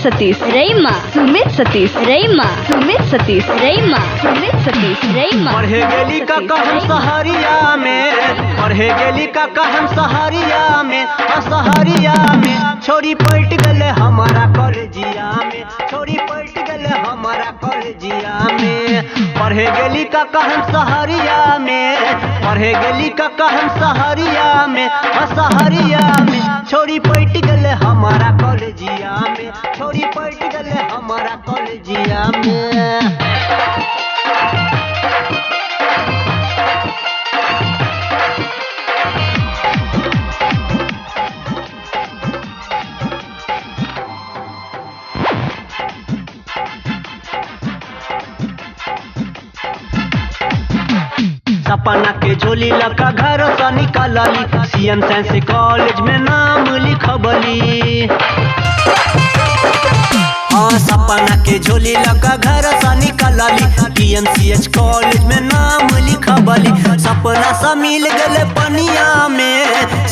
सतीश रईमा सुमित सतीश रईमा सुमित सतीश रईमा सुमित सतीश रईमा पढ़े गेली का कहम सहरिया में पढ़े गेली का कहम सहरिया में असहरिया में छोरी पलट गले हमारा कॉलेजिया में छोरी पलट गले हमारा कॉलेजिया में पढ़े गेली का कहम सहरिया में पढ़े गेली का कहम सहरिया में असहरिया में छोरी पलट गले हमारा कॉलेजिया में छोरी पलट गले हमारा कॉलेजिया में। सपना के झोली लगा घर से निकलली सीएम साइंस कॉलेज में नाम लिखबली। हाँ सपना के झोली लगा घर से निकलली DMCH कॉलेज में नाम लिखबली। सपना सा मिल गले पनिया में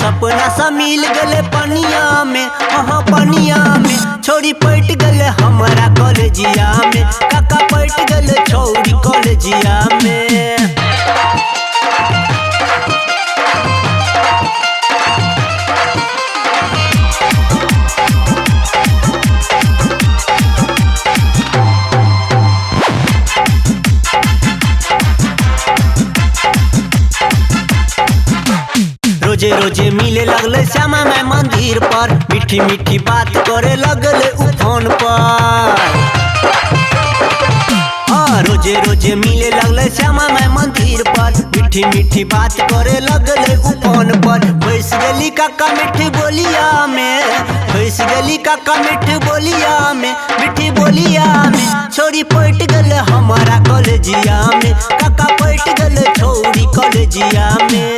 सपना सा मिल गले पनिया में हाँ पनिया में छोरी पलट गले हमारा कॉलेजिया में काका पलट गले छोरी कॉलेजिया में। रोजे रोजे मिले लगले श्यामा मैं मंदिर पर मीठी मीठी बात करे लगले उ फोन पर। हाँ रोजे रोजे मिले लगले श्यामा मैं मंदिर पर मीठी मीठी बात करे लगले उ फोन पर। बैस गली काका मीठी बोलिया में बैस गली काका मीठी बोलिया में मीठी बोलिया में छोरी पलट गले हमारा कॉलेजिया में काका पलट गले छोरी कॉलेजिया में।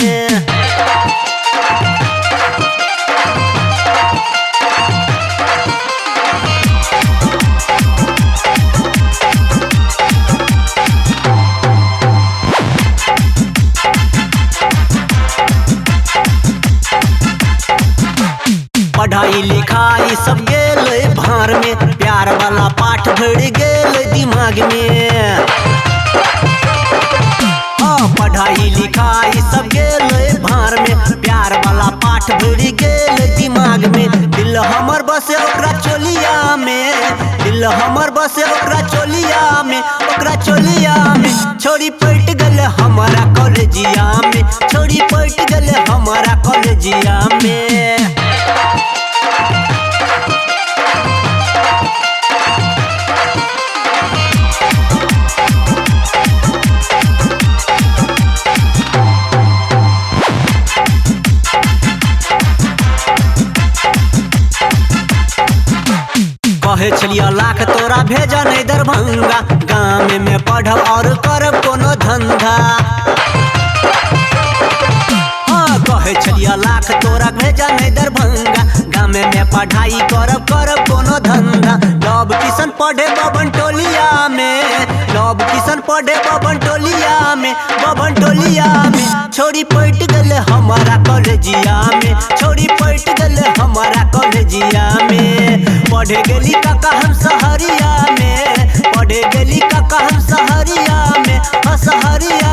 पढ़ाई लिखाई सब गेल भार में प्यार वाला पाठ भर गेल दिमाग में। हाँ पढ़ाई लिखाई सब गेल भार में प्यार वाला पाठ भर गेल दिमाग में। दिल हमर बसे ओकरा चोलिया में दिल हमर बसे ओकरा चोलिया में ओकरा चोलिया में छोरी पलट गले हमारा कॉलेजिया में छोरी पलट गले हमारा कॉलेजिया में। कहे छलिया लाख तोरा भेजा नहीं दरभंगा गाँव में पढ़ब और करब कोनो धंधा। हाँ कहे छलिया लाख तोरा भेजा नहीं दरभंगा गाँव में पढ़ाई करब करब कोनो धंधा। लव किशन पढ़े बबन टोलिया में लव किशन पढ़े बबन टोलिया में बबन टोलिया में छोरी पलट गले हमारा कॉलेजिया में छोरी पलट गले हमारा कॉलेजिया में। पढ़े गेली काका हम सहरिया में पढ़े गेली काका हम सहरिया में असहरिया